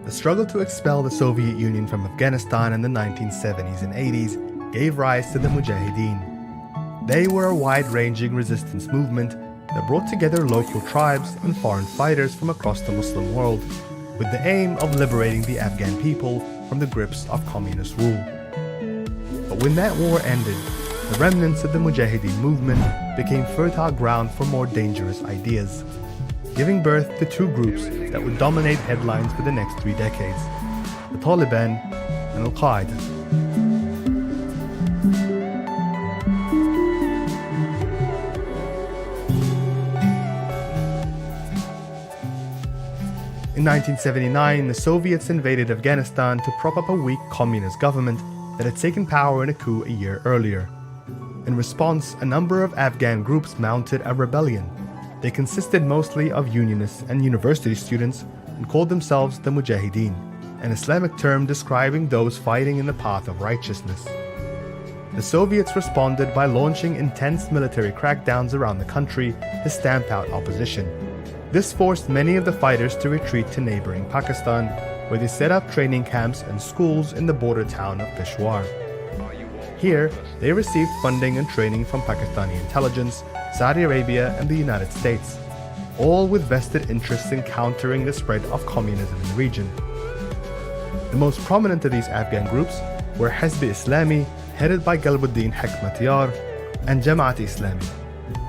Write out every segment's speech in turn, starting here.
The struggle to expel the Soviet Union from Afghanistan in the 1970s and 80s gave rise to the Mujahideen. They were a wide-ranging resistance movement that brought together local tribes and foreign fighters from across the Muslim world, with the aim of liberating the Afghan people from the grips of communist rule. But when that war ended, the remnants of the Mujahideen movement became fertile ground for more dangerous ideas, giving birth to two groups that would dominate headlines for the next 3 decades: the Taliban and Al-Qaeda. In 1979, the Soviets invaded Afghanistan to prop up a weak communist government that had taken power in a coup a year earlier. In response, a number of Afghan groups mounted a rebellion. They consisted mostly of unionists and university students and called themselves the Mujahideen, an Islamic term describing those fighting in the path of righteousness. The Soviets responded by launching intense military crackdowns around the country to stamp out opposition. This forced many of the fighters to retreat to neighboring Pakistan, where they set up training camps and schools in the border town of Peshawar. Here, they received funding and training from Pakistani intelligence, Saudi Arabia, and the United States, all with vested interests in countering the spread of communism in the region. The most prominent of these Afghan groups were Hizb Islami, headed by Galbuddin Hekmatyar, and Jamaat Islami,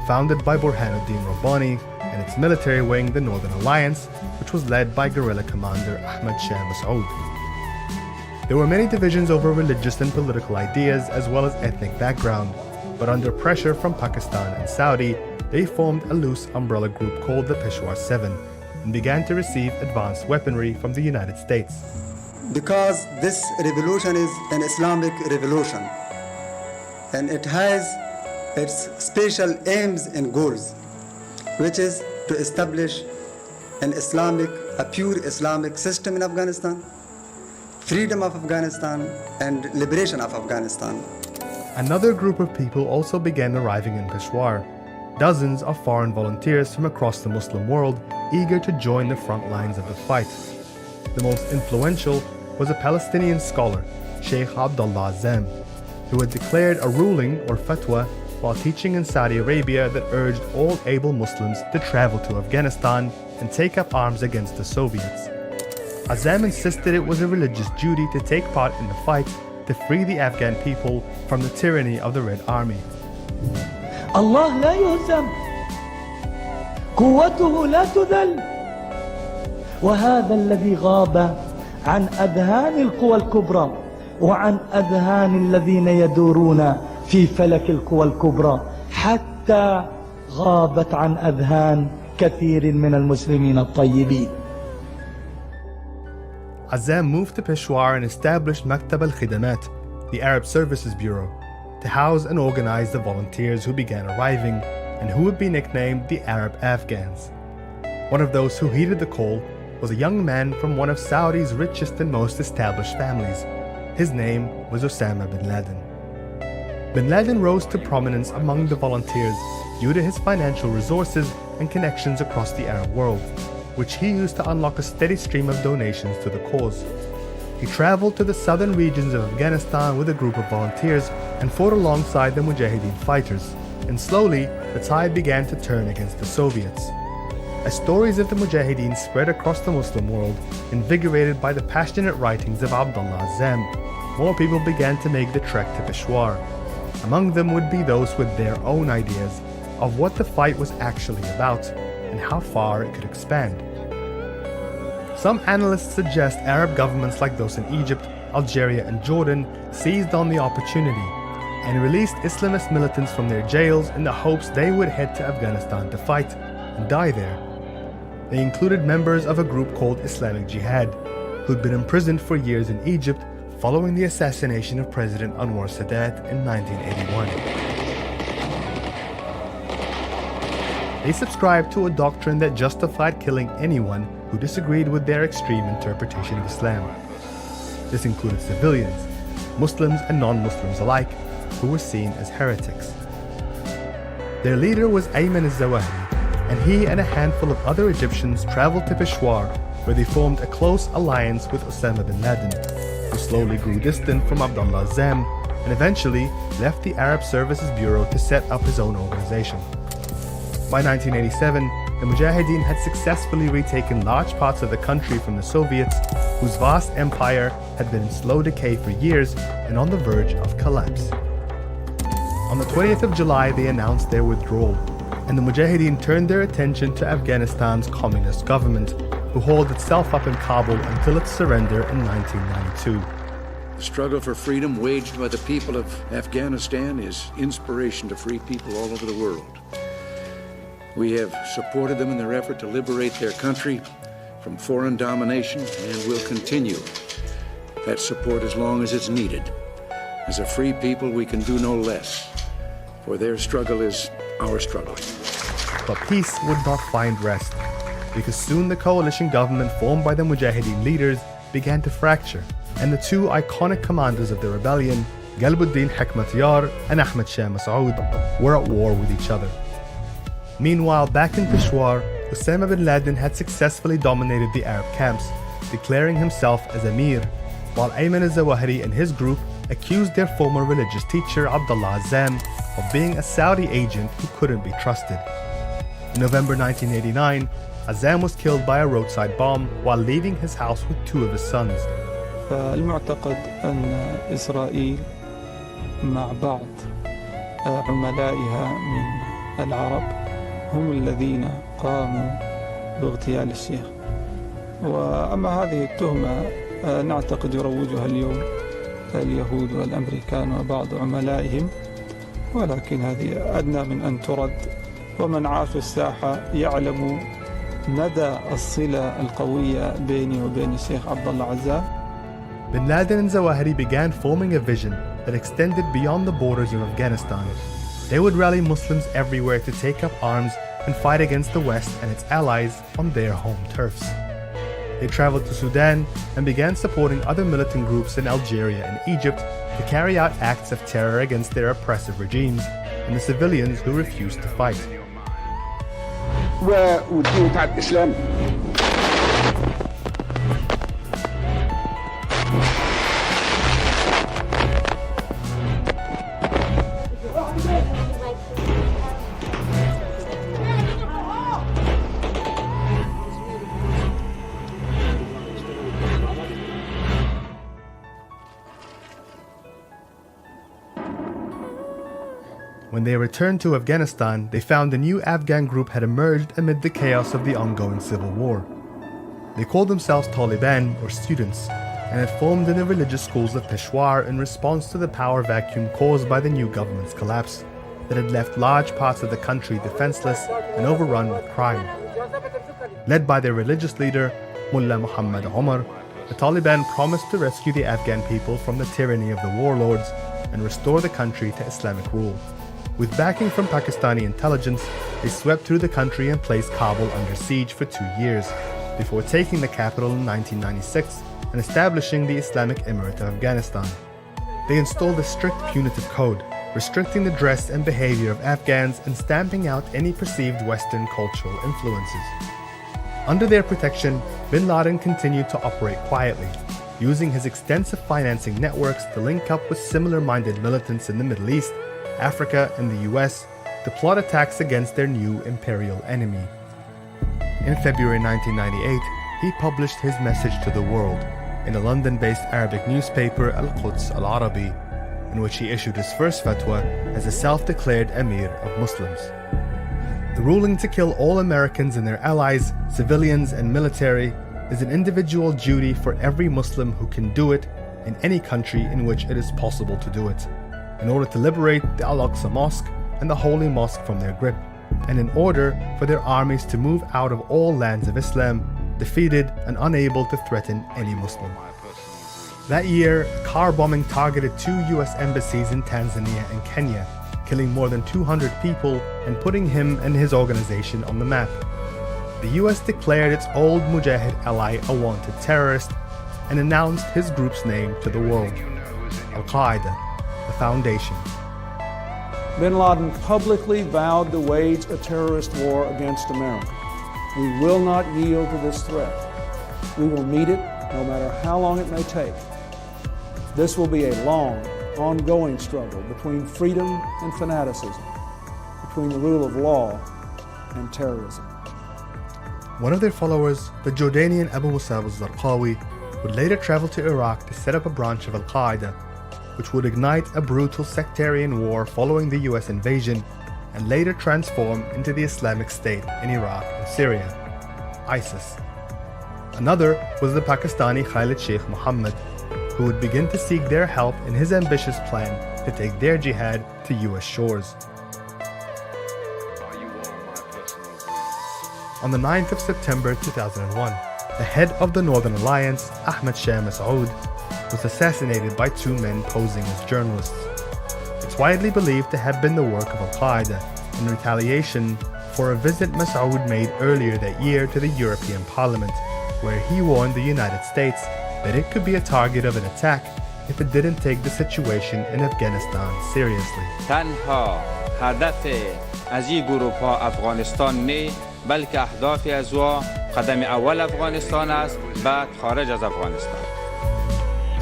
founded by Burhanuddin Rabbani, and its military wing, the Northern Alliance, which was led by guerrilla commander Ahmad Shah Massoud. There were many divisions over religious and political ideas as well as ethnic background, but under pressure from Pakistan and Saudi, they formed a loose umbrella group called the Peshawar 7 and began to receive advanced weaponry from the United States. Because this revolution is an Islamic revolution, and it has its special aims and goals, which is to establish a pure Islamic system in Afghanistan, freedom of Afghanistan, and liberation of Afghanistan. Another group of people also began arriving in Peshawar, dozens of foreign volunteers from across the Muslim world eager to join the front lines of the fight. The most influential was a Palestinian scholar, Sheikh Abdullah Azzam, who had declared a ruling or fatwa while teaching in Saudi Arabia that urged all able Muslims to travel to Afghanistan and take up arms against the Soviets. Azzam insisted it was a religious duty to take part in the fight to free the Afghan people from the tyranny of the Red Army. Allah لا يهزم قوته لا تذل وهذا الذي غاب عن أذهان القوى الكبرى وعن أذهان الذين يدورون في فلك القوى الكبرى حتى غابت عن أذهان كثير من المسلمين الطيبين. Azzam moved to Peshawar and established Maktab al-Khidamat, the Arab Services Bureau, to house and organize the volunteers who began arriving and who would be nicknamed the Arab Afghans. One of those who heeded the call was a young man from one of Saudi's richest and most established families. His name was Osama bin Laden. Bin Laden rose to prominence among the volunteers due to his financial resources and connections across the Arab world, which he used to unlock a steady stream of donations to the cause. He traveled to the southern regions of Afghanistan with a group of volunteers and fought alongside the Mujahideen fighters, and slowly the tide began to turn against the Soviets. As stories of the Mujahideen spread across the Muslim world, invigorated by the passionate writings of Abdullah Azzam, more people began to make the trek to Peshawar. Among them would be those with their own ideas of what the fight was actually about and how far it could expand. Some analysts suggest Arab governments like those in Egypt, Algeria, and Jordan seized on the opportunity and released Islamist militants from their jails in the hopes they would head to Afghanistan to fight and die there. They included members of a group called Islamic Jihad, who'd been imprisoned for years in Egypt following the assassination of President Anwar Sadat in 1981. They subscribed to a doctrine that justified killing anyone who disagreed with their extreme interpretation of Islam. This included civilians, Muslims and non-Muslims alike, who were seen as heretics. Their leader was Ayman al-Zawahiri, and he and a handful of other Egyptians traveled to Peshawar where they formed a close alliance with Osama bin Laden, who slowly grew distant from Abdullah Azzam and eventually left the Arab Services Bureau to set up his own organization. By 1987, the Mujahideen had successfully retaken large parts of the country from the Soviets, whose vast empire had been in slow decay for years and on the verge of collapse. On the 20th of July, they announced their withdrawal, and the Mujahideen turned their attention to Afghanistan's communist government, who hauled itself up in Kabul until its surrender in 1992. The struggle for freedom waged by the people of Afghanistan is inspiration to free people all over the world. We have supported them in their effort to liberate their country from foreign domination and will continue that support as long as it's needed. As a free people, we can do no less, for their struggle is our struggle. But peace would not find rest, because soon the coalition government formed by the Mujahideen leaders began to fracture, and the two iconic commanders of the rebellion, Galbuddin Hekmatyar and Ahmad Shah Massoud, were at war with each other. Meanwhile, back in Peshawar, Osama bin Laden had successfully dominated the Arab camps, declaring himself as Emir, while Ayman al-Zawahiri and his group accused their former religious teacher Abdullah Azzam of being a Saudi agent who couldn't be trusted. In November 1989, Azzam was killed by a roadside bomb while leaving his house with two of his sons. المعتقد أن إسرائيل مع بعض عملائها من العرب هم الذين قاموا باغتيال الشيخ. وأما هذه التهمة نعتقد يروجها اليوم اليهود والأمريكان وبعض عملائهم، ولكن هذه أدنى من أن ترد، ومن عاش الساحة يعلم مدى الصلة القوية بيني وبين الشيخ عبد الله عزام. Bin Laden and Zawahiri began forming a vision that extended beyond the borders of Afghanistan. They would rally Muslims everywhere to take up arms and fight against the West and its allies on their home turfs. They traveled to Sudan and began supporting other militant groups in Algeria and Egypt to carry out acts of terror against their oppressive regimes and the civilians who refused to fight. والدين تاع الإسلام When they returned to Afghanistan, they found a new Afghan group had emerged amid the chaos of the ongoing civil war. They called themselves Taliban, or students, and had formed in the religious schools of Peshawar in response to the power vacuum caused by the new government's collapse that had left large parts of the country defenseless and overrun with crime. Led by their religious leader, Mullah Muhammad Omar, the Taliban promised to rescue the Afghan people from the tyranny of the warlords and restore the country to Islamic rule. With backing from Pakistani intelligence, they swept through the country and placed Kabul under siege for 2 years, before taking the capital in 1996 and establishing the Islamic Emirate of Afghanistan. They installed a strict punitive code, restricting the dress and behavior of Afghans and stamping out any perceived Western cultural influences. Under their protection, bin Laden continued to operate quietly, using his extensive financing networks to link up with similar-minded militants in the Middle East, Africa, and the US to plot attacks against their new imperial enemy. In February 1998, he published his message to the world in a London-based Arabic newspaper Al-Quds Al-Arabi, in which he issued his first fatwa as a self-declared Emir of Muslims. The ruling to kill all Americans and their allies, civilians and military, is an individual duty for every Muslim who can do it in any country in which it is possible to do it, in order to liberate the Al-Aqsa Mosque and the Holy Mosque from their grip, and in order for their armies to move out of all lands of Islam, defeated and unable to threaten any Muslim. That year, car bombing targeted 2 US embassies in Tanzania and Kenya, killing more than 200 people and putting him and his organization on the map. The US declared its old Mujahid ally a wanted terrorist and announced his group's name to the world, Al-Qaeda, the Foundation. Bin Laden publicly vowed to wage a terrorist war against America. We will not yield to this threat. We will meet it no matter how long it may take. This will be a long, ongoing struggle between freedom and fanaticism, between the rule of law and terrorism. One of their followers, the Jordanian Abu Musab al-Zarqawi, would later travel to Iraq to set up a branch of Al-Qaeda, which would ignite a brutal sectarian war following the US invasion and later transform into the Islamic State in Iraq and Syria, ISIS. Another was the Pakistani Khalid Sheikh Mohammed, who would begin to seek their help in his ambitious plan to take their jihad to US shores. On the 9th of September 2001, the head of the Northern Alliance, Ahmad Shah Massoud, was assassinated by two men posing as journalists. It's widely believed to have been the work of Al-Qaeda in retaliation for a visit Massoud made earlier that year to the European Parliament, where he warned the United States that it could be a target of an attack if it didn't take the situation in Afghanistan seriously. تنها هدف از این گروه ها افغانستان نی بلکه اهدافی از او قدم اول افغانستان است بعد خارج از افغانستان.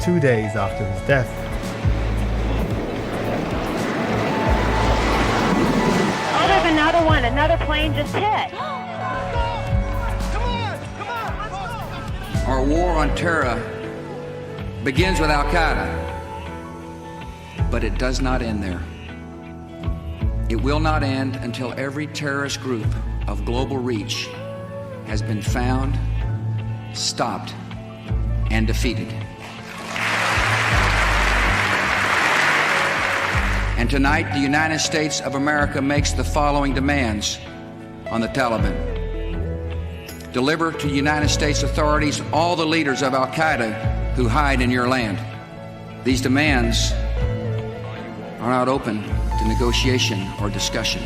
2 days after his death, Oh, there's another one. Another plane just hit. Our war on terror begins with Al-Qaeda, but it does not end there. It will not end until every terrorist group of global reach has been found, stopped, and defeated. And tonight, the United States of America makes the following demands on the Taliban. Deliver to United States authorities all the leaders of Al-Qaeda who hide in your land. These demands are not open to negotiation or discussion.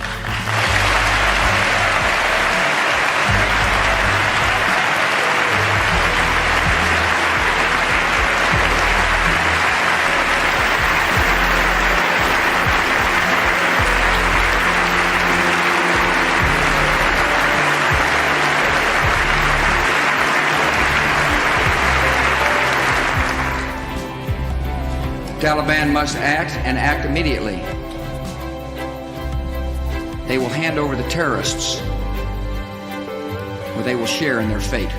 The Taliban must act and act immediately. They will hand over the terrorists, or they will share in their fate.